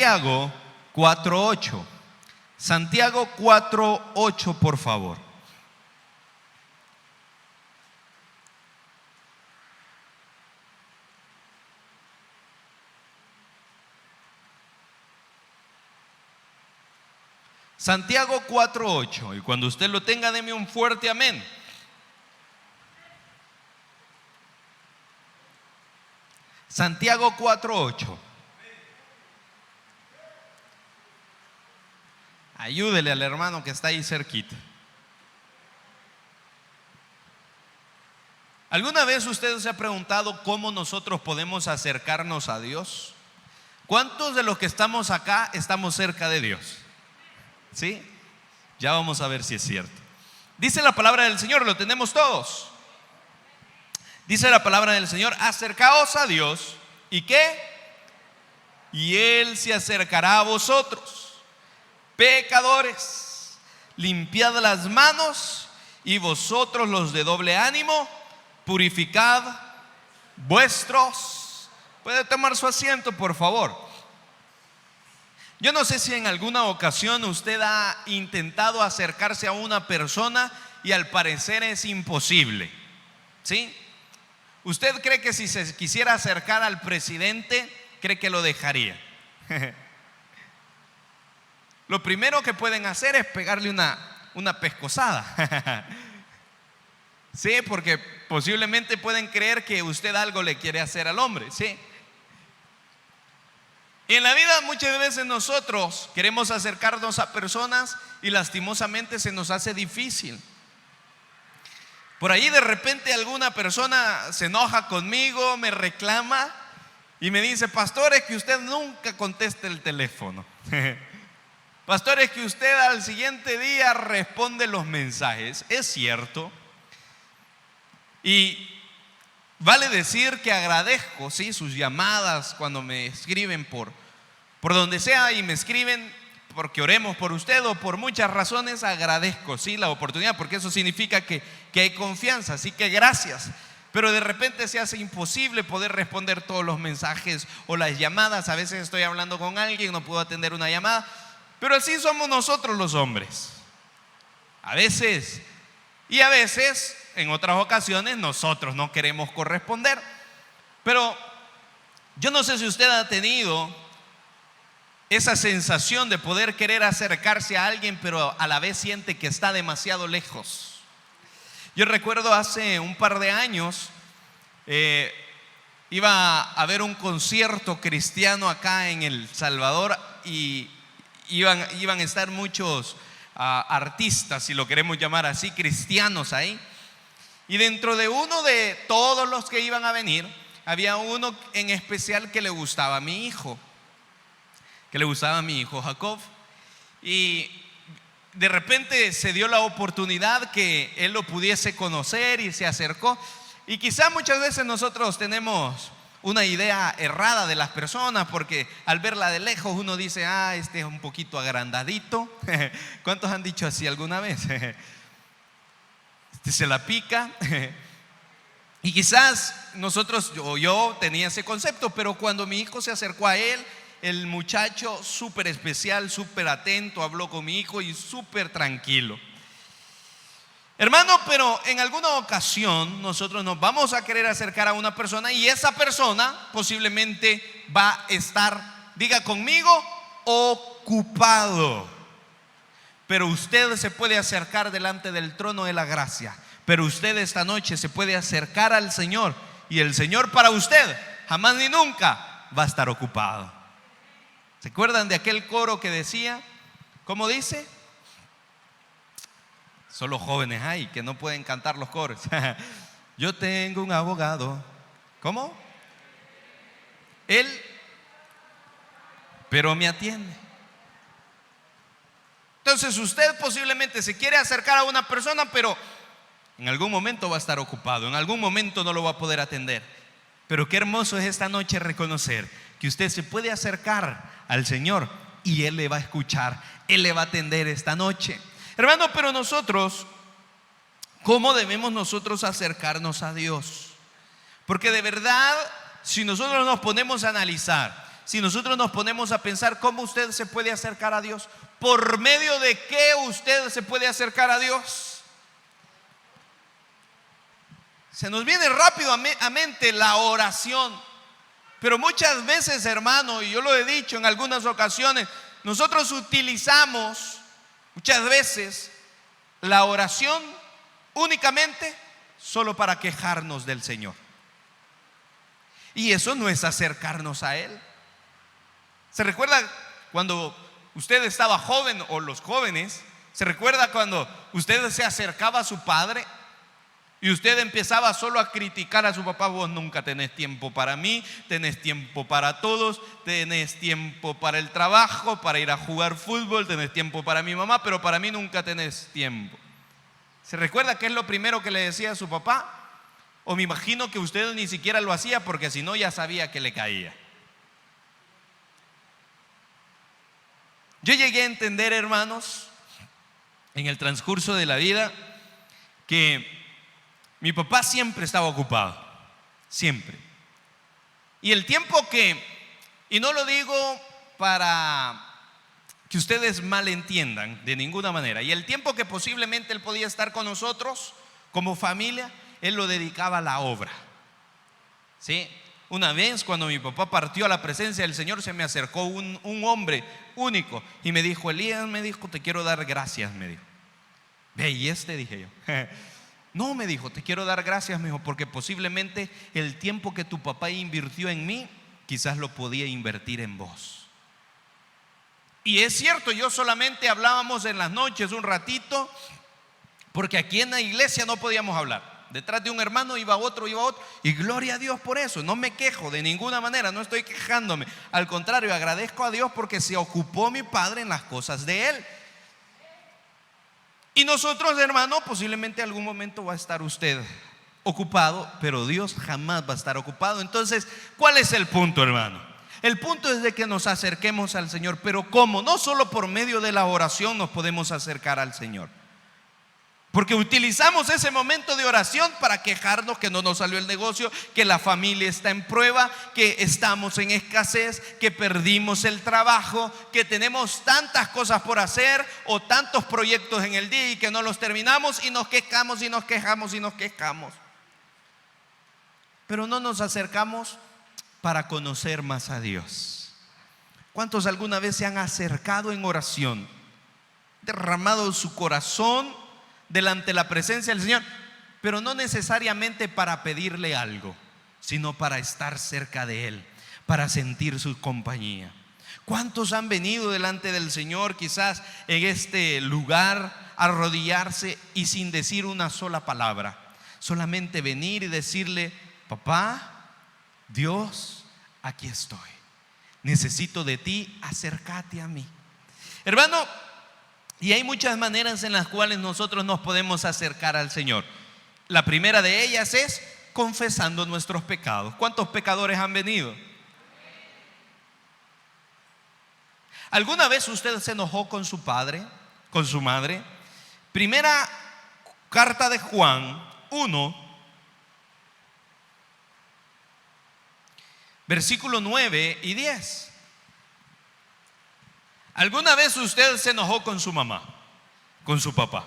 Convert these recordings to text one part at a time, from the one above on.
Santiago 4:8. Santiago 4:8, por favor. Santiago 4:8. Y cuando usted lo tenga, deme un fuerte amén. Santiago 4:8. Ayúdele al hermano que está ahí cerquita. ¿Alguna vez usted se ha preguntado cómo nosotros podemos acercarnos a Dios? ¿Cuántos de los que estamos acá estamos cerca de Dios? ¿Sí? Ya vamos a ver si es cierto. Dice la palabra del Señor, lo tenemos todos. Dice la palabra del Señor: acercaos a Dios. ¿Y qué? Y Él se acercará a vosotros. Pecadores, limpiad las manos, y vosotros los de doble ánimo, purificad vuestros. ¿Puede tomar su asiento, por favor? Yo no sé si en alguna ocasión usted ha intentado acercarse a una persona y al parecer es imposible, ¿sí? ¿Usted cree que si se quisiera acercar al presidente, cree que lo dejaría? Lo primero que pueden hacer es pegarle una pescozada. Sí, porque posiblemente pueden creer que usted algo le quiere hacer al hombre, ¿sí? Y en la vida muchas veces nosotros queremos acercarnos a personas y lastimosamente se nos hace difícil. Por ahí de repente alguna persona se enoja conmigo, me reclama y me dice: pastor, es que usted nunca contesta el teléfono. Pastor, es que usted al siguiente día responde los mensajes. Es cierto. Y vale decir que agradezco, ¿sí?, sus llamadas cuando me escriben por donde sea y me escriben porque oremos por usted o por muchas razones. Agradezco, ¿sí?, la oportunidad, porque eso significa que hay confianza. Así que gracias. Pero de repente se hace imposible poder responder todos los mensajes o las llamadas. A veces estoy hablando con alguien, no puedo atender una llamada. Pero así somos nosotros los hombres. A veces, y a veces, en otras ocasiones, nosotros no queremos corresponder. Pero yo no sé si usted ha tenido esa sensación de poder querer acercarse a alguien, pero a la vez siente que está demasiado lejos. Yo recuerdo hace un par de años, iba a haber un concierto cristiano acá en El Salvador y iban a estar muchos artistas, si lo queremos llamar así, cristianos ahí. Y dentro de uno de todos los que iban a venir, había uno en especial que le gustaba a mi hijo, Jacob. Y de repente se dio la oportunidad que él lo pudiese conocer y se acercó. Y quizá muchas veces nosotros tenemos una idea errada de las personas, porque al verla de lejos uno dice: este es un poquito agrandadito. ¿Cuántos han dicho así alguna vez? Se la pica. Y quizás nosotros, yo tenía ese concepto, pero cuando mi hijo se acercó a él, el muchacho súper especial, súper atento, habló con mi hijo y súper tranquilo. Hermano, pero en alguna ocasión nosotros nos vamos a querer acercar a una persona y esa persona posiblemente va a estar, diga conmigo, ocupado. Pero usted se puede acercar delante del trono de la gracia. Pero usted esta noche se puede acercar al Señor, y el Señor para usted jamás ni nunca va a estar ocupado. ¿Se acuerdan de aquel coro que decía? ¿Cómo dice? Solo jóvenes hay que no pueden cantar los coros. Yo tengo un abogado. ¿Cómo? Él, pero me atiende. Entonces usted posiblemente se quiere acercar a una persona, pero en algún momento va a estar ocupado, en algún momento no lo va a poder atender. Pero qué hermoso es esta noche reconocer que usted se puede acercar al Señor y Él le va a escuchar, Él le va a atender esta noche. Hermano, pero nosotros, ¿cómo debemos nosotros acercarnos a Dios? Porque de verdad, si nosotros nos ponemos a analizar, si nosotros nos ponemos a pensar cómo usted se puede acercar a Dios, por medio de qué usted se puede acercar a Dios, se nos viene rápido a mente la oración. Pero muchas veces, hermano, y yo lo he dicho en algunas ocasiones, nosotros utilizamos muchas veces la oración únicamente solo para quejarnos del Señor. Y eso no es acercarnos a Él. ¿Se recuerda cuando usted estaba joven, o los jóvenes? ¿Se recuerda cuando usted se acercaba a su padre y usted empezaba solo a criticar a su papá? Vos nunca tenés tiempo para mí, tenés tiempo para todos, tenés tiempo para el trabajo, para ir a jugar fútbol, tenés tiempo para mi mamá, pero para mí nunca tenés tiempo. ¿Se recuerda qué es lo primero que le decía a su papá? O me imagino que usted ni siquiera lo hacía, porque si no ya sabía que le caía. Yo llegué a entender, hermanos, en el transcurso de la vida, que mi papá siempre estaba ocupado, siempre. Y el tiempo y no lo digo para que ustedes malentiendan de ninguna manera, y el tiempo que posiblemente él podía estar con nosotros como familia, él lo dedicaba a la obra. ¿Sí? Una vez cuando mi papá partió a la presencia del Señor, se me acercó un hombre único y me dijo: Elías, me dijo, te quiero dar gracias, me dijo. Ve, y dije yo. No, me dijo, te quiero dar gracias, me dijo, porque posiblemente el tiempo que tu papá invirtió en mí, quizás lo podía invertir en vos. Y es cierto, yo solamente hablábamos en las noches un ratito, porque aquí en la iglesia no podíamos hablar. Detrás de un hermano iba otro, y gloria a Dios por eso. No me quejo de ninguna manera, no estoy quejándome. Al contrario, agradezco a Dios porque se ocupó mi padre en las cosas de Él. Y nosotros, hermano, posiblemente algún momento va a estar usted ocupado, pero Dios jamás va a estar ocupado. Entonces, ¿cuál es el punto, hermano? El punto es de que nos acerquemos al Señor. Pero ¿cómo? No solo por medio de la oración nos podemos acercar al Señor, porque utilizamos ese momento de oración para quejarnos que no nos salió el negocio, que la familia está en prueba, que estamos en escasez, que perdimos el trabajo, que tenemos tantas cosas por hacer o tantos proyectos en el día y que no los terminamos, y nos quejamos y nos quejamos y nos quejamos. Pero no nos acercamos para conocer más a Dios. ¿Cuántos alguna vez se han acercado en oración, derramado su corazón delante de la presencia del Señor, pero no necesariamente para pedirle algo, sino para estar cerca de Él, para sentir su compañía? ¿Cuántos han venido delante del Señor quizás en este lugar a arrodillarse y sin decir una sola palabra, solamente venir y decirle: papá, Dios, aquí estoy, necesito de ti, acércate a mí? Hermano, y hay muchas maneras en las cuales nosotros nos podemos acercar al Señor. La primera de ellas es confesando nuestros pecados. ¿Cuántos pecadores han venido? ¿Alguna vez usted se enojó con su padre, con su madre? Primera carta de Juan 1, versículo 9 y 10. ¿Alguna vez usted se enojó con su mamá, con su papá?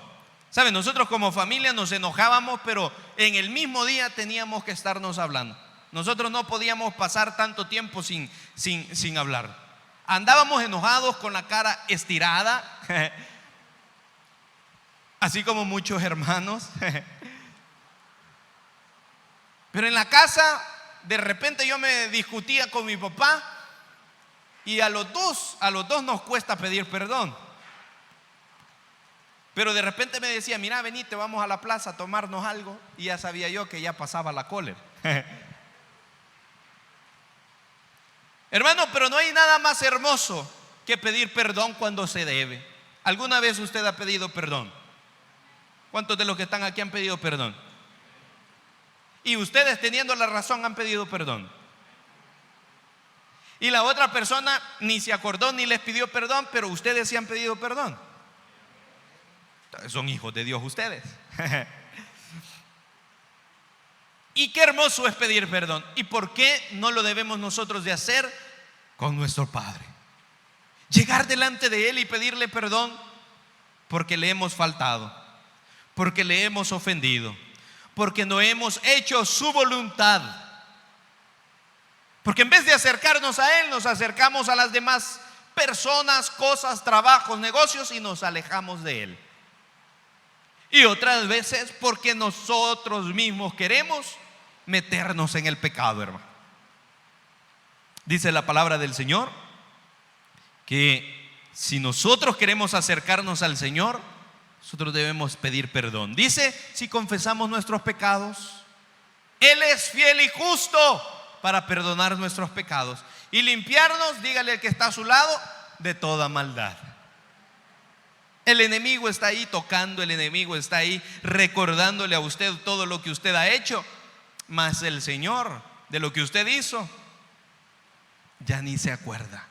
¿Sabe? Nosotros como familia nos enojábamos, pero en el mismo día teníamos que estarnos hablando. Nosotros no podíamos pasar tanto tiempo sin hablar. Andábamos enojados con la cara estirada, así como muchos hermanos. Pero en la casa, de repente yo me discutía con mi papá, y a los dos nos cuesta pedir perdón. Pero de repente me decía: mira, venite, vamos a la plaza a tomarnos algo. Y ya sabía yo que ya pasaba la cólera. Hermano, pero no hay nada más hermoso que pedir perdón cuando se debe. ¿Alguna vez usted ha pedido perdón? ¿Cuántos de los que están aquí han pedido perdón? Y ustedes, teniendo la razón, han pedido perdón. Y la otra persona ni se acordó ni les pidió perdón, pero ustedes sí han pedido perdón. Son hijos de Dios ustedes. Y qué hermoso es pedir perdón. ¿Y por qué no lo debemos nosotros de hacer con nuestro Padre. Llegar delante de Él y pedirle perdón porque le hemos faltado, porque le hemos ofendido, porque no hemos hecho su voluntad. Porque en vez de acercarnos a Él, nos acercamos a las demás personas, cosas, trabajos, negocios y nos alejamos de Él. Y otras veces porque nosotros mismos queremos meternos en el pecado, hermano. Dice la palabra del Señor que si nosotros queremos acercarnos al Señor, nosotros debemos pedir perdón. Dice, si confesamos nuestros pecados, Él es fiel y justo para perdonar nuestros pecados y limpiarnos, dígale al que está a su lado, de toda maldad. El enemigo está ahí tocando, el enemigo está ahí recordándole a usted todo lo que usted ha hecho, mas el Señor de lo que usted hizo ya ni se acuerda.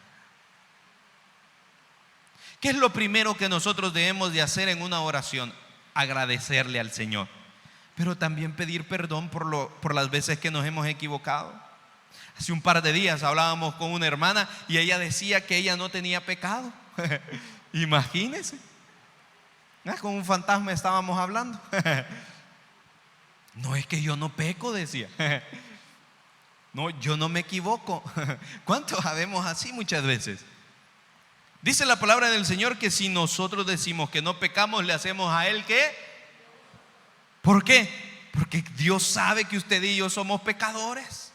¿Qué es lo primero que nosotros debemos de hacer en una oración? Agradecerle al Señor, pero también pedir perdón por las veces que nos hemos equivocado. Hace un par de días hablábamos con una hermana y ella decía que ella no tenía pecado. Imagínense. Con un fantasma estábamos hablando. No, es que yo no peco, decía. No, yo no me equivoco. ¿Cuántos sabemos así muchas veces? Dice la palabra del Señor que si nosotros decimos que no pecamos, le hacemos a Él ¿qué? ¿Por qué? Porque Dios sabe que usted y yo somos pecadores.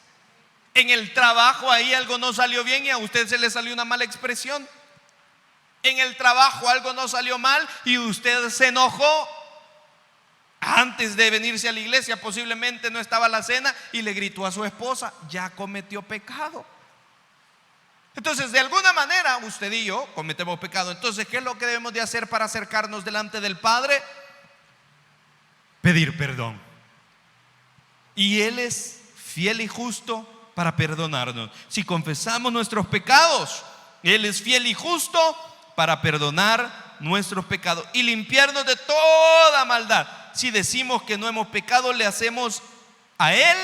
En el trabajo ahí algo no salió bien y a usted se le salió una mala expresión. En el trabajo algo no salió mal y usted se enojó. Antes de venirse a la iglesia posiblemente no estaba la cena y le gritó a su esposa, ya cometió pecado. Entonces de alguna manera usted y yo cometemos pecado. Entonces ¿qué es lo que debemos de hacer para acercarnos delante del Padre? Pedir perdón. Y Él es fiel y justo para perdonarnos. Si confesamos nuestros pecados, Él es fiel y justo para perdonar nuestros pecados y limpiarnos de toda maldad. Si decimos que no hemos pecado, le hacemos a Él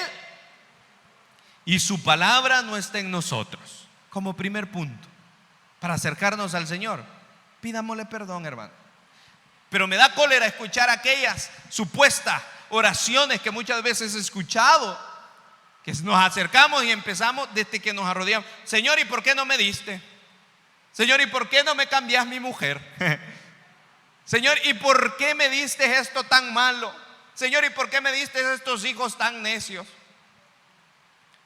y su palabra no está en nosotros. Como primer punto, para acercarnos al Señor, pidámosle perdón, hermano. Pero me da cólera escuchar aquellas supuestas oraciones que muchas veces he escuchado, que nos acercamos y empezamos desde que nos arrodillamos. Señor, ¿y por qué no me diste? Señor, ¿y por qué no me cambias mi mujer? Señor, ¿y por qué me diste esto tan malo? Señor, ¿y por qué me diste estos hijos tan necios?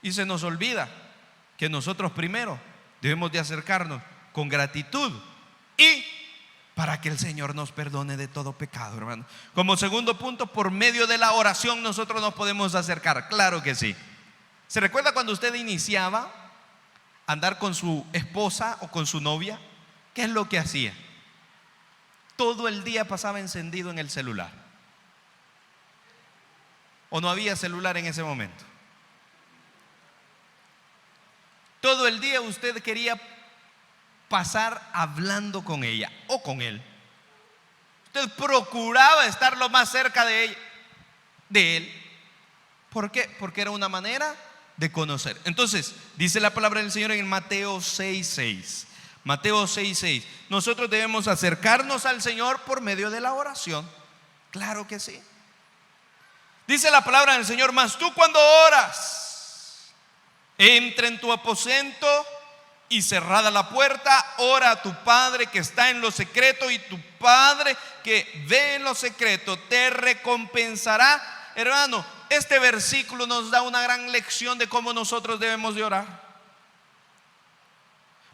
Y se nos olvida que nosotros primero debemos de acercarnos con gratitud y para que el Señor nos perdone de todo pecado, hermano. Como segundo punto, por medio de la oración nosotros nos podemos acercar. Claro que sí. ¿Se recuerda cuando usted iniciaba a andar con su esposa o con su novia? ¿Qué es lo que hacía? Todo el día pasaba encendido en el celular. ¿O no había celular en ese momento? Todo el día usted quería pasar hablando con ella o con él. Usted procuraba estar lo más cerca de ella, de él. ¿Por qué? Porque era una manera de conocer. Entonces, dice la palabra del Señor en Mateo 6:6. Mateo 6:6. Nosotros debemos acercarnos al Señor por medio de la oración. Claro que sí. Dice la palabra del Señor, mas tú cuando oras, entra en tu aposento y cerrada la puerta, ora a tu Padre que está en lo secreto, y tu Padre que ve en lo secreto te recompensará. Hermano, este versículo nos da una gran lección de cómo nosotros debemos de orar.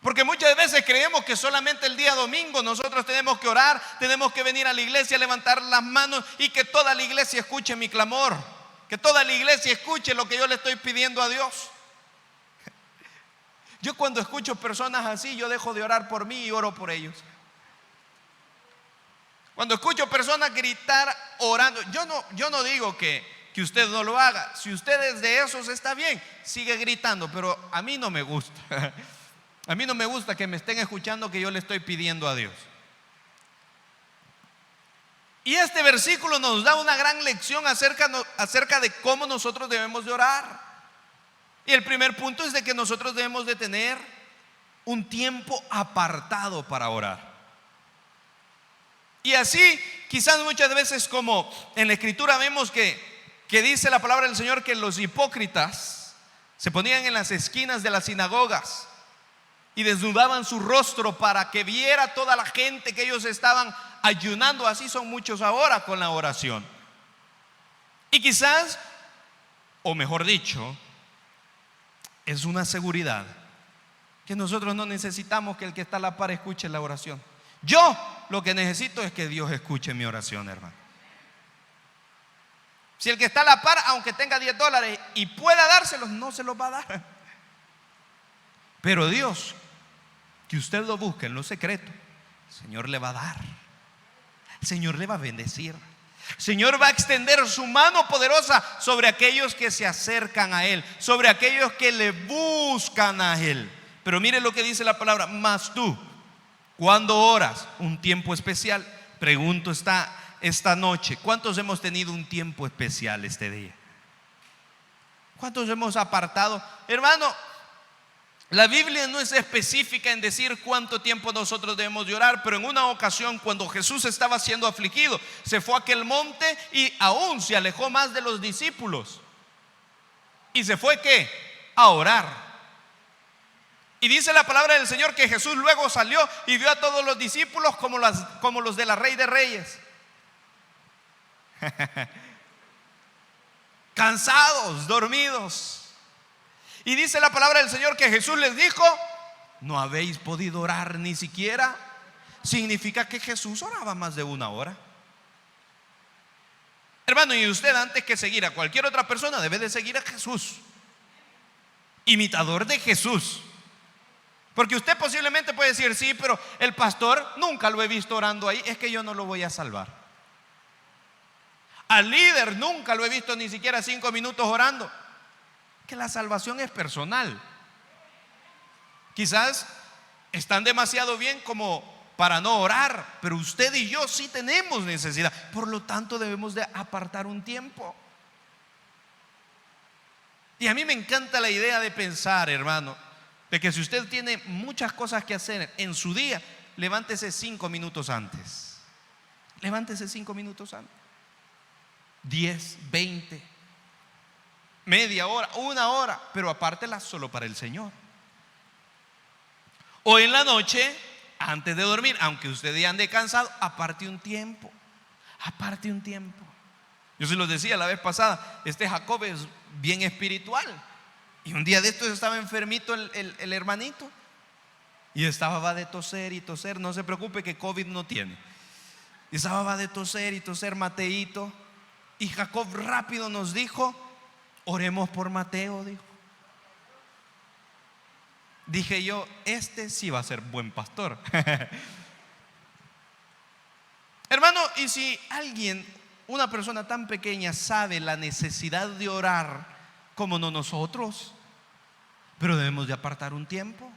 Porque muchas veces creemos que solamente el día domingo nosotros tenemos que orar, tenemos que venir a la iglesia, levantar las manos y que toda la iglesia escuche mi clamor, que toda la iglesia escuche lo que yo le estoy pidiendo a Dios. Yo cuando escucho personas así, yo dejo de orar por mí y oro por ellos. Cuando escucho personas gritar orando, yo no digo que usted no lo haga. Si usted es de esos, está bien, sigue gritando, pero a mí no me gusta. A mí no me gusta que me estén escuchando que yo le estoy pidiendo a Dios. Y este versículo nos da una gran lección acerca de cómo nosotros debemos de orar. Y el primer punto es de que nosotros debemos de tener un tiempo apartado para orar. Y así, quizás muchas veces, como en la Escritura vemos que dice la palabra del Señor que los hipócritas se ponían en las esquinas de las sinagogas y desnudaban su rostro para que viera toda la gente que ellos estaban ayunando. Así son muchos ahora con la oración. Y quizás, o mejor dicho, es una seguridad que nosotros no necesitamos que el que está a la par escuche la oración. Yo lo que necesito es que Dios escuche mi oración, hermano. Si el que está a la par, aunque tenga $10 y pueda dárselos, no se los va a dar. Pero Dios, que usted lo busque en lo secreto, el Señor le va a dar. El Señor le va a bendecir. El Señor va a extender su mano poderosa sobre aquellos que se acercan a Él, sobre aquellos que le buscan a Él. Pero mire lo que dice la palabra: mas tú, cuando oras, un tiempo especial. Pregunto esta noche, ¿cuántos hemos tenido un tiempo especial este día? ¿Cuántos hemos apartado? Hermano, la Biblia no es específica en decir cuánto tiempo nosotros debemos de orar, pero en una ocasión, cuando Jesús estaba siendo afligido, se fue a aquel monte y aún se alejó más de los discípulos. ¿Y se fue qué? A orar. Y dice la palabra del Señor que Jesús luego salió y vio a todos los discípulos como los de la Rey de Reyes, cansados, dormidos. Y dice la palabra del Señor que Jesús les dijo: ¿no habéis podido orar ni siquiera? Significa que Jesús oraba más de 1 hora. Hermano, y usted, antes que seguir a cualquier otra persona, debe de seguir a Jesús, imitador de Jesús. Porque usted posiblemente puede decir: sí, pero el pastor nunca lo he visto orando ahí. Es que yo no lo voy a salvar. Al líder nunca lo he visto ni siquiera 5 minutos orando. Que la salvación es personal. Quizás están demasiado bien como para no orar, pero usted y yo sí tenemos necesidad. Por lo tanto, debemos de apartar un tiempo. Y a mí me encanta la idea de pensar, hermano, de que si usted tiene muchas cosas que hacer en su día, levántese 5 minutos antes. Levántese 5 minutos antes. 10, 20, media hora, 1 hora, pero apártela solo para el Señor. O en la noche, antes de dormir, aunque usted ya ande cansado, aparte un tiempo. Aparte un tiempo. Yo se los decía la vez pasada, Jacob es bien espiritual. Y un día de estos estaba enfermito el hermanito. Y estaba va de toser y toser. No se preocupe que COVID no tiene. Y estaba va de toser y toser Mateito. Y Jacob rápido nos dijo: oremos por Mateo, dijo. Dije yo: este sí va a ser buen pastor. Hermano, y si alguien, una persona tan pequeña, sabe la necesidad de orar como no nosotros, pero debemos de apartar un tiempo,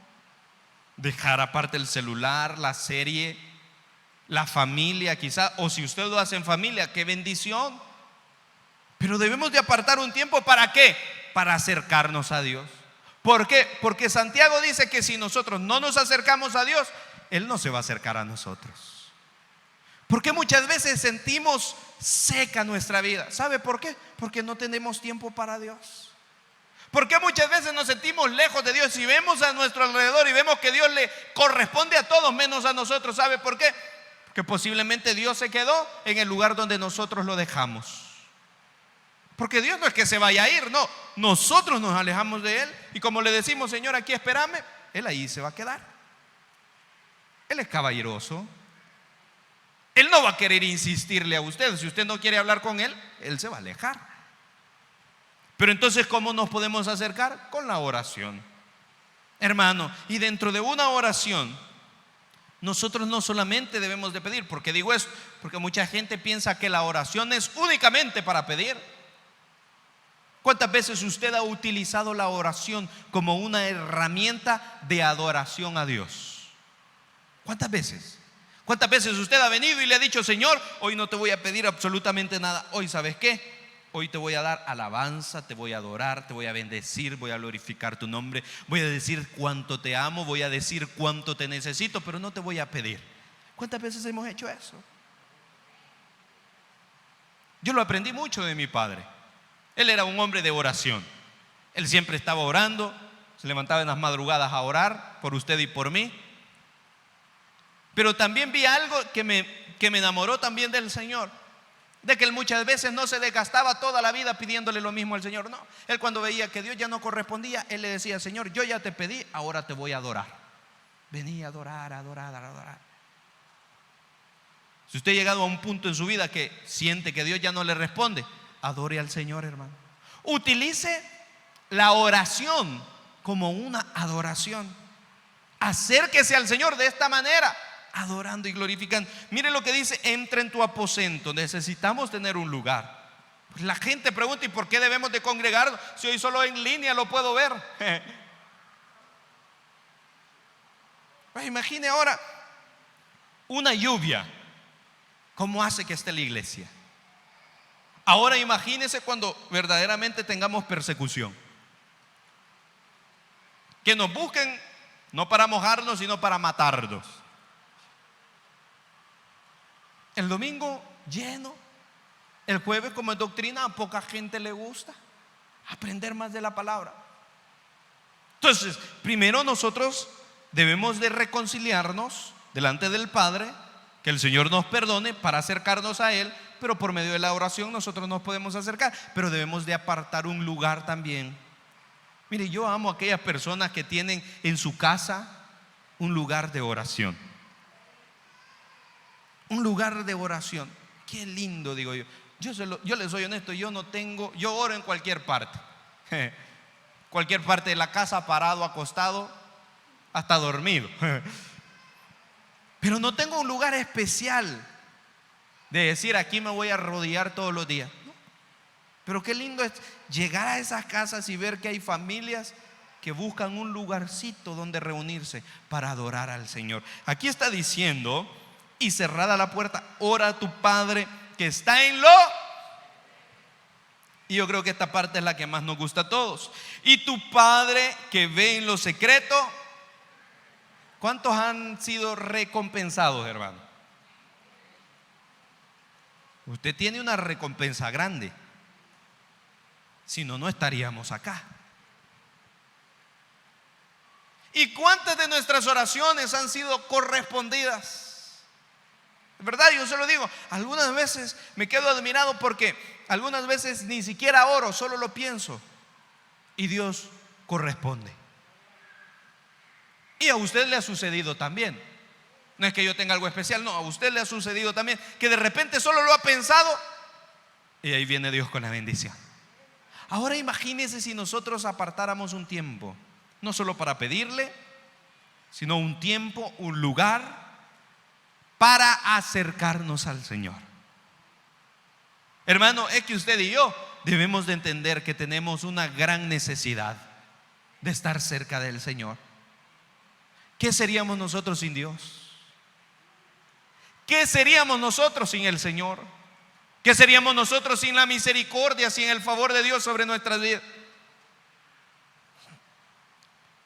dejar aparte el celular, la serie, la familia quizá, o si usted lo hace en familia, qué bendición. Pero debemos de apartar un tiempo. ¿Para qué? Para acercarnos a Dios. ¿Por qué? Porque Santiago dice que si nosotros no nos acercamos a Dios, Él no se va a acercar a nosotros. Porque muchas veces sentimos seca nuestra vida. ¿Sabe por qué? Porque no tenemos tiempo para Dios. Porque muchas veces nos sentimos lejos de Dios y vemos a nuestro alrededor y vemos que Dios le corresponde a todos menos a nosotros. ¿Sabe por qué? Porque posiblemente Dios se quedó en el lugar donde nosotros lo dejamos. Porque Dios no es que se vaya a ir, no. Nosotros nos alejamos de Él y como le decimos: Señor, aquí espérame, Él ahí se va a quedar. Él es caballeroso. Él no va a querer insistirle a usted. Si usted no quiere hablar con Él, Él se va a alejar. Pero entonces, ¿cómo nos podemos acercar? Con la oración, hermano. Y dentro de una oración, nosotros no solamente debemos de pedir. ¿Por qué digo esto? Porque mucha gente piensa que la oración es únicamente para pedir. ¿Cuántas veces usted ha utilizado la oración como una herramienta de adoración a Dios? ¿Cuántas veces? ¿Cuántas veces usted ha venido y le ha dicho: Señor, hoy no te voy a pedir absolutamente nada? Hoy, ¿sabes qué? hoy te voy a dar alabanza, te voy a adorar, te voy a bendecir, voy a glorificar tu nombre, voy a decir cuánto te amo, voy a decir cuánto te necesito, pero no te voy a pedir. ¿Cuántas veces hemos hecho eso? Yo lo aprendí mucho de mi padre. Él era un hombre de oración. Él siempre estaba orando, se levantaba en las madrugadas a orar por usted y por mí. Pero también vi algo que me enamoró también del Señor, de que él muchas veces no se desgastaba toda la vida pidiéndole lo mismo al Señor. No, él cuando veía que Dios ya no correspondía, él le decía: Señor, yo ya te pedí, ahora te voy a adorar. Venía a adorar, a adorar, a adorar. Si usted ha llegado a un punto en su vida que siente que Dios ya no le responde, adore al Señor, hermano. Utilice la oración como una adoración. Acérquese al Señor de esta manera, adorando y glorificando. Mire lo que dice: entra en tu aposento. Necesitamos tener un lugar. Pues la gente pregunta: ¿y por qué debemos de congregarnos si hoy solo en línea lo puedo ver? Pues imagine ahora una lluvia, ¿cómo hace que esté la iglesia? Ahora imagínese cuando verdaderamente tengamos persecución, que nos busquen no para mojarnos, sino para matarnos. El domingo lleno, el jueves, como es doctrina, a poca gente le gusta aprender más de la palabra. Entonces, primero nosotros debemos de reconciliarnos delante del Padre, que el Señor nos perdone para acercarnos a Él, pero por medio de la oración nosotros nos podemos acercar, pero debemos de apartar un lugar también. Mire, yo amo a aquellas personas que tienen en su casa un lugar de oración. Un lugar de oración. Qué lindo, digo yo. Yo les soy honesto, yo oro en cualquier parte. Cualquier parte de la casa, parado, acostado, hasta dormido. Pero no tengo un lugar especial de decir: aquí me voy a arrodillar todos los días. ¿No? Pero qué lindo es llegar a esas casas y ver que hay familias que buscan un lugarcito donde reunirse para adorar al Señor. Aquí está diciendo: y cerrada la puerta, ora a tu Padre que está en lo... Y yo creo que esta parte es la que más nos gusta a todos. Y tu Padre que ve en lo secreto. ¿Cuántos han sido recompensados, hermano? Usted tiene una recompensa grande. Si no, no estaríamos acá. ¿Y cuántas de nuestras oraciones han sido correspondidas? ¿Verdad? Yo se lo digo, algunas veces me quedo admirado porque algunas veces ni siquiera oro, solo lo pienso y Dios corresponde. Y a usted le ha sucedido también. No es que yo tenga algo especial, no, a usted le ha sucedido también que de repente solo lo ha pensado y ahí viene Dios con la bendición. Ahora imagínese si nosotros apartáramos un tiempo, no solo para pedirle, sino un tiempo, un lugar para acercarnos al Señor. Hermano, es que usted y yo debemos de entender que tenemos una gran necesidad de estar cerca del Señor. ¿Qué seríamos nosotros sin Dios? ¿Qué seríamos nosotros sin el Señor? ¿Qué seríamos nosotros sin la misericordia, sin el favor de Dios sobre nuestras vidas?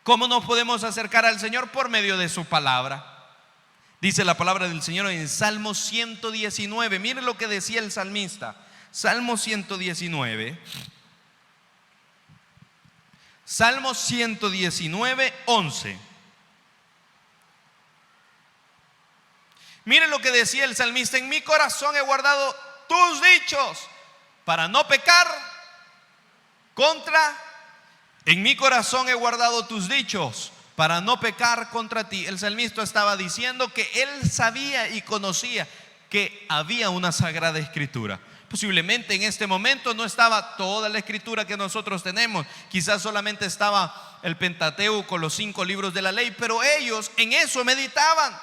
¿Cómo nos podemos acercar al Señor? Por medio de su palabra. Dice la palabra del Señor en Salmo 119. Mire lo que decía el salmista. Salmo 119. Salmo 119, 11. Mire lo que decía el salmista: en mi corazón he guardado tus dichos para no pecar contra. En mi corazón he guardado tus dichos para no pecar contra ti. El salmista estaba diciendo que él sabía y conocía que había una sagrada escritura. Posiblemente en este momento no estaba toda la escritura que nosotros tenemos. Quizás solamente estaba el Pentateuco, los 5 libros de la ley, pero ellos en eso meditaban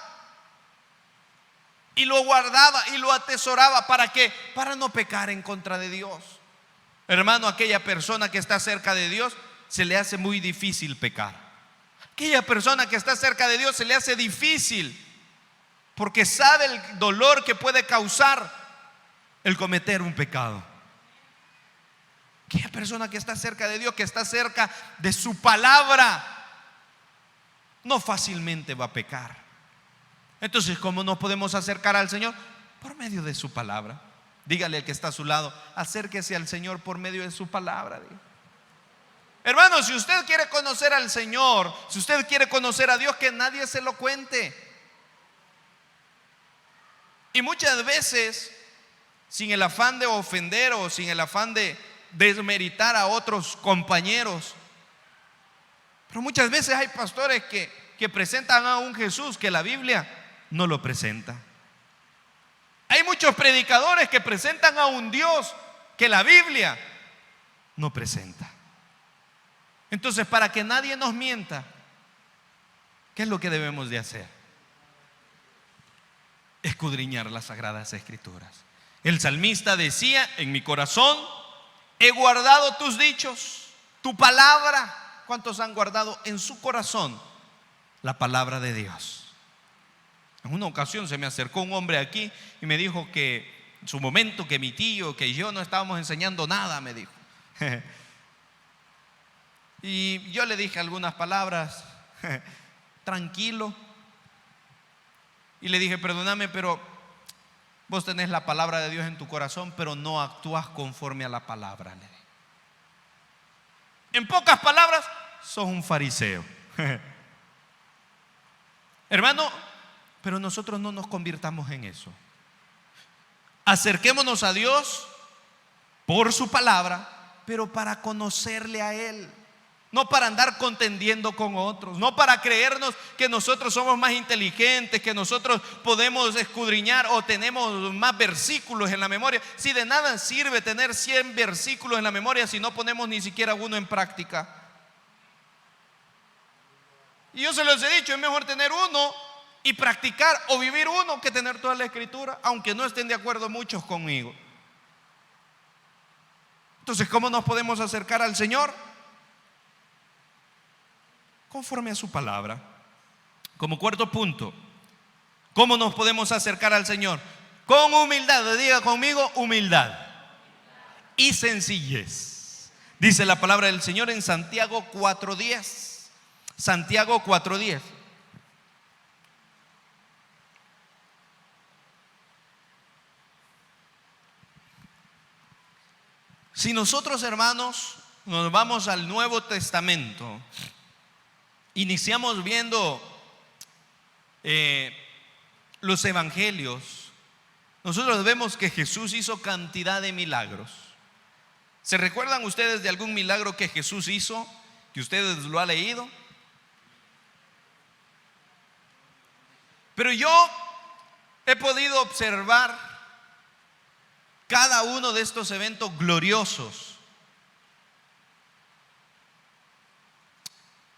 y lo guardaba y lo atesoraba. ¿Para qué? Para no pecar en contra de Dios. Hermano, aquella persona que está cerca de Dios se le hace muy difícil pecar. Aquella persona que está cerca de Dios se le hace difícil porque sabe el dolor que puede causar el cometer un pecado. Aquella persona que está cerca de Dios, que está cerca de su palabra, no fácilmente va a pecar. Entonces, ¿cómo nos podemos acercar al Señor? Por medio de su palabra. Dígale al que está a su lado: acérquese al Señor por medio de su palabra. Hermano, si usted quiere conocer al Señor, si usted quiere conocer a Dios, que nadie se lo cuente. Y muchas veces, sin el afán de ofender o sin el afán de desmeritar a otros compañeros, pero muchas veces hay pastores que presentan a un Jesús que la Biblia no lo presenta. Hay muchos predicadores que presentan a un Dios que la Biblia no presenta. Entonces, para que nadie nos mienta, ¿qué es lo que debemos de hacer? Escudriñar las sagradas escrituras. El salmista decía: en mi corazón he guardado tus dichos, tu palabra. ¿Cuántos han guardado en su corazón la palabra de Dios? En una ocasión se me acercó un hombre aquí y me dijo que en su momento, que mi tío, que yo no estábamos enseñando nada, me dijo. Y yo le dije algunas palabras, tranquilo, y le dije: perdóname, pero vos tenés la palabra de Dios en tu corazón, pero no actúas conforme a la palabra. Le dije. En pocas palabras, sos un fariseo. Hermano, pero nosotros no nos convirtamos en eso. Acerquémonos a Dios por su palabra, pero para conocerle a Él. No para andar contendiendo con otros, no para creernos que nosotros somos más inteligentes, que nosotros podemos escudriñar o tenemos más versículos en la memoria. Si de nada sirve tener 100 versículos en la memoria si no ponemos ni siquiera uno en práctica. Y yo se los he dicho: es mejor tener uno y practicar o vivir uno que tener toda la escritura, aunque no estén de acuerdo muchos conmigo. Entonces, ¿cómo nos podemos acercar al Señor? Conforme a su palabra. Como cuarto punto, ¿cómo nos podemos acercar al Señor? Con humildad. Diga conmigo: humildad y sencillez. Dice la palabra del Señor en Santiago 4:10. Santiago 4:10. Si nosotros, hermanos, nos vamos al Nuevo Testamento, iniciamos viendo los evangelios, nosotros vemos que Jesús hizo cantidad de milagros. ¿Se recuerdan ustedes de algún milagro que Jesús hizo, que ustedes lo han leído? Pero yo he podido observar cada uno de estos eventos gloriosos.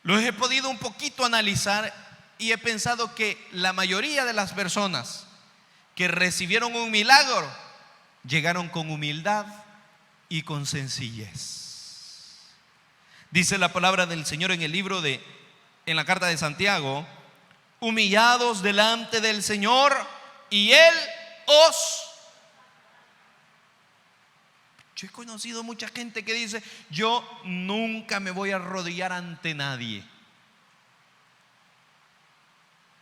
Los he podido un poquito analizar y he pensado que la mayoría de las personas que recibieron un milagro llegaron con humildad y con sencillez. Dice la palabra del Señor en el libro en la carta de Santiago: humillados delante del Señor y Él os... Yo he conocido mucha gente que dice: yo nunca me voy a arrodillar ante nadie.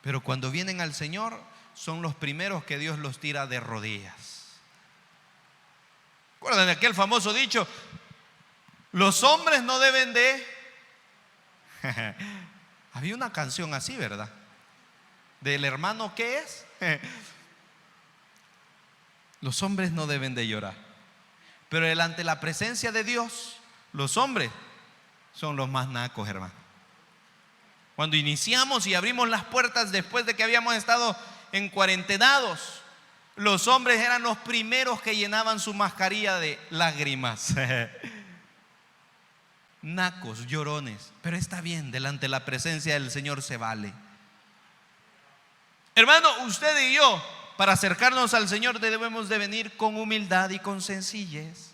Pero cuando vienen al Señor, son los primeros que Dios los tira de rodillas. ¿Recuerdan de aquel famoso dicho? Los hombres no deben de... Había una canción así, ¿verdad? Del hermano, ¿qué es? Los hombres no deben de llorar. Pero delante de la presencia de Dios, los hombres son los más nacos, hermano. Cuando iniciamos y abrimos las puertas después de que habíamos estado en cuarentenados, los hombres eran los primeros que llenaban su mascarilla de lágrimas. Nacos, llorones. Pero está bien, delante de la presencia del Señor se vale. Hermano, usted y yo, para acercarnos al Señor, debemos de venir con humildad y con sencillez.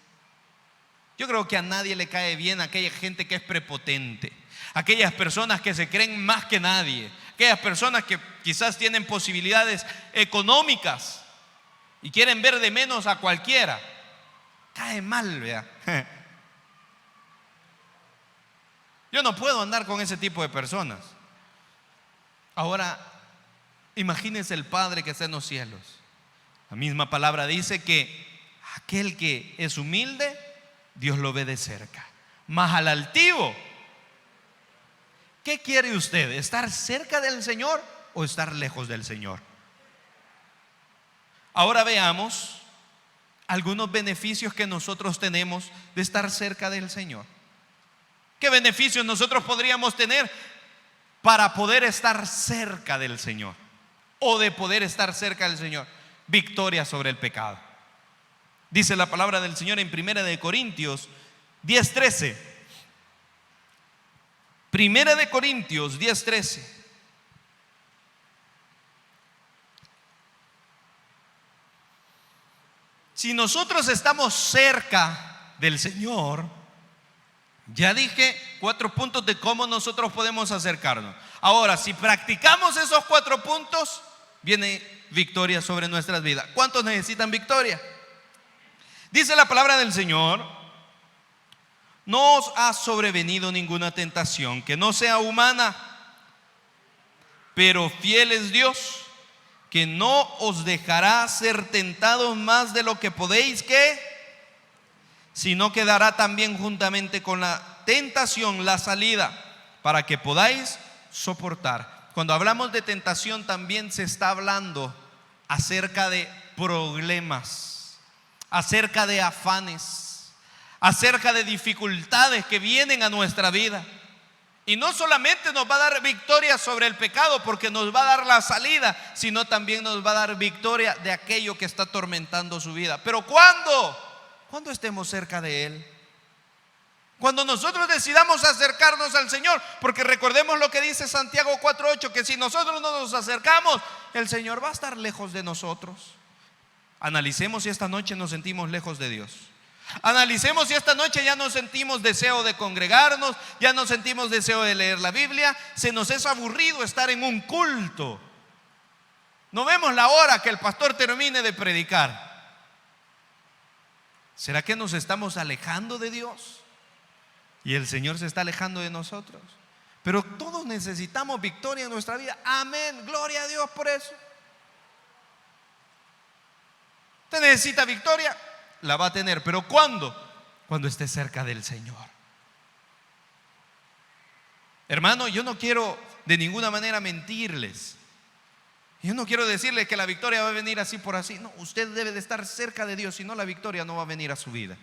Yo creo que a nadie le cae bien aquella gente que es prepotente, aquellas personas que se creen más que nadie, aquellas personas que quizás tienen posibilidades económicas y quieren ver de menos a cualquiera. Cae mal, vea. Yo no puedo andar con ese tipo de personas. Ahora, imagínense el Padre que está en los cielos. La misma palabra dice que aquel que es humilde, Dios lo ve de cerca. Mas al altivo, ¿qué quiere usted? ¿Estar cerca del Señor o estar lejos del Señor? Ahora veamos algunos beneficios que nosotros tenemos de estar cerca del Señor. ¿Qué beneficios nosotros podríamos tener para poder estar cerca del Señor? O de poder estar cerca del Señor. Victoria sobre el pecado. Dice la palabra del Señor en 1 Corintios 10:13. 1 Corintios 10:13. Si nosotros estamos cerca del Señor, ya dije 4 puntos de cómo nosotros podemos acercarnos. Ahora, si practicamos esos 4 puntos, viene victoria sobre nuestras vidas. ¿Cuántos necesitan victoria? Dice la palabra del Señor: no os ha sobrevenido ninguna tentación que no sea humana, pero fiel es Dios, que no os dejará ser tentados más de lo que podéis, ¿qué? Sino que dará también juntamente con la tentación la salida, para que podáis soportar. Cuando hablamos de tentación, también se está hablando acerca de problemas, acerca de afanes, acerca de dificultades que vienen a nuestra vida. Y no solamente nos va a dar victoria sobre el pecado, porque nos va a dar la salida, sino también nos va a dar victoria de aquello que está atormentando su vida. Pero ¿cuándo estemos cerca de Él? Cuando nosotros decidamos acercarnos al Señor, porque recordemos lo que dice Santiago 4:8, que si nosotros no nos acercamos, el Señor va a estar lejos de nosotros. Analicemos si esta noche nos sentimos lejos de Dios. Analicemos si esta noche ya no sentimos deseo de congregarnos, ya no sentimos deseo de leer la Biblia, se nos es aburrido estar en un culto. No vemos la hora que el pastor termine de predicar. ¿Será que nos estamos alejando de Dios? Y el Señor se está alejando de nosotros. Pero todos necesitamos victoria en nuestra vida. Amén, gloria a Dios por eso. ¿Usted necesita victoria? La va a tener, pero ¿cuándo? Cuando esté cerca del Señor. Hermano, yo no quiero de ninguna manera mentirles. Yo no quiero decirles que la victoria va a venir así por así. No, usted debe de estar cerca de Dios, si no la victoria no va a venir a su vida.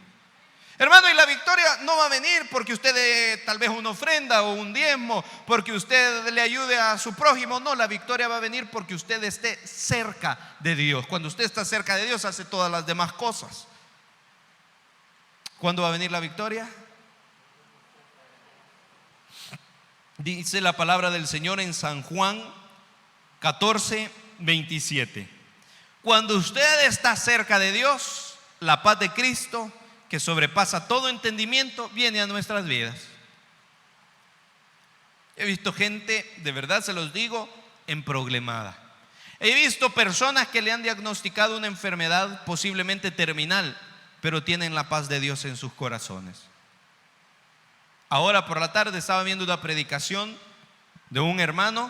Hermano, y la victoria no va a venir porque usted dé tal vez una ofrenda o un diezmo, porque usted le ayude a su prójimo. No, la victoria va a venir porque usted esté cerca de Dios. Cuando usted está cerca de Dios, hace todas las demás cosas. ¿Cuándo va a venir la victoria? Dice la palabra del Señor en San Juan 14:27. Cuando usted está cerca de Dios, la paz de Cristo, que sobrepasa todo entendimiento, viene a nuestras vidas. He visto gente, de verdad se los digo, emproblemada. He visto personas que le han diagnosticado una enfermedad posiblemente terminal, pero tienen la paz de Dios en sus corazones. Ahora por la tarde estaba viendo una predicación de un hermano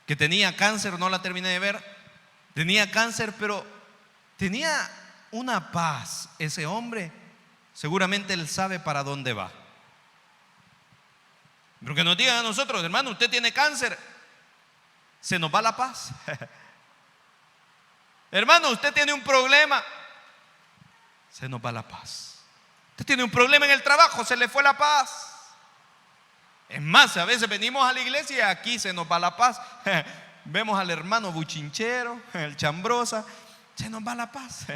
que tenía cáncer, no la terminé de ver. Tenía cáncer, pero tenía una paz. Ese hombre, seguramente él sabe para dónde va. Pero que nos digan a nosotros: hermano, usted tiene cáncer, se nos va la paz. Hermano, usted tiene un problema, se nos va la paz. Usted tiene un problema en el trabajo, se le fue la paz. Es más, a veces venimos a la iglesia y aquí se nos va la paz. Vemos al hermano buchinchero, el chambrosa, se nos va la paz.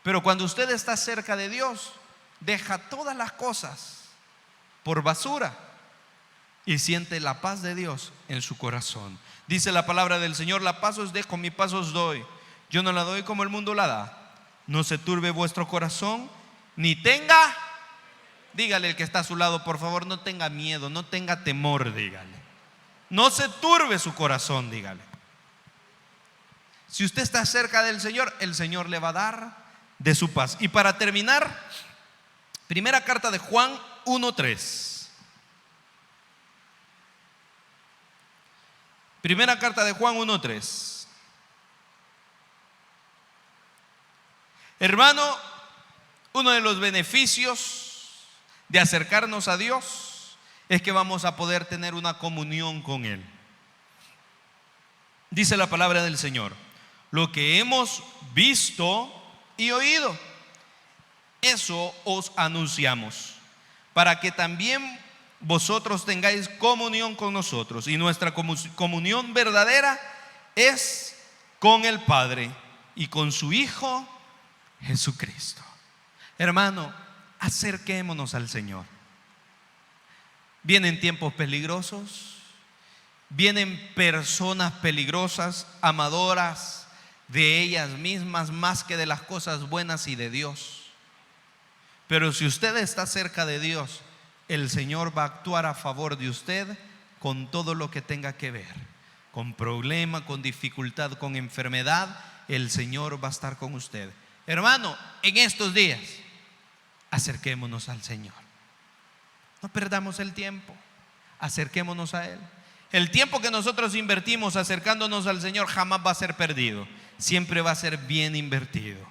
Pero cuando usted está cerca de Dios, deja todas las cosas por basura y siente la paz de Dios en su corazón. Dice la palabra del Señor: la paz os dejo, mi paz os doy. Yo no la doy como el mundo la da. No se turbe vuestro corazón, ni tenga, dígale al que está a su lado, por favor, no tenga miedo, no tenga temor, dígale. No se turbe su corazón, dígale. Si usted está cerca del Señor, el Señor le va a dar de su paz. Y para terminar, Primera carta de Juan 1:3. Primera carta de Juan 1:3. Hermano, uno de los beneficios de acercarnos a Dios es que vamos a poder tener una comunión con Él. Dice la palabra del Señor: lo que hemos visto y oído, eso os anunciamos, para que también vosotros tengáis comunión con nosotros. Y nuestra comunión verdadera es con el Padre y con su Hijo Jesucristo. Hermano, acerquémonos al Señor. Vienen tiempos peligrosos, vienen personas peligrosas, amadoras de ellas mismas más que de las cosas buenas y de Dios. Pero si usted está cerca de Dios, el Señor va a actuar a favor de usted con todo lo que tenga que ver, con problema, con dificultad, con enfermedad. El Señor va a estar con usted. Hermano, en estos días, acerquémonos al Señor. No perdamos el tiempo, acerquémonos a Él. El tiempo que nosotros invertimos acercándonos al Señor jamás va a ser perdido, siempre va a ser bien invertido.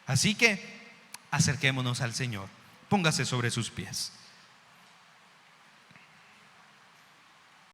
Así que acerquémonos al Señor. Póngase sobre sus pies.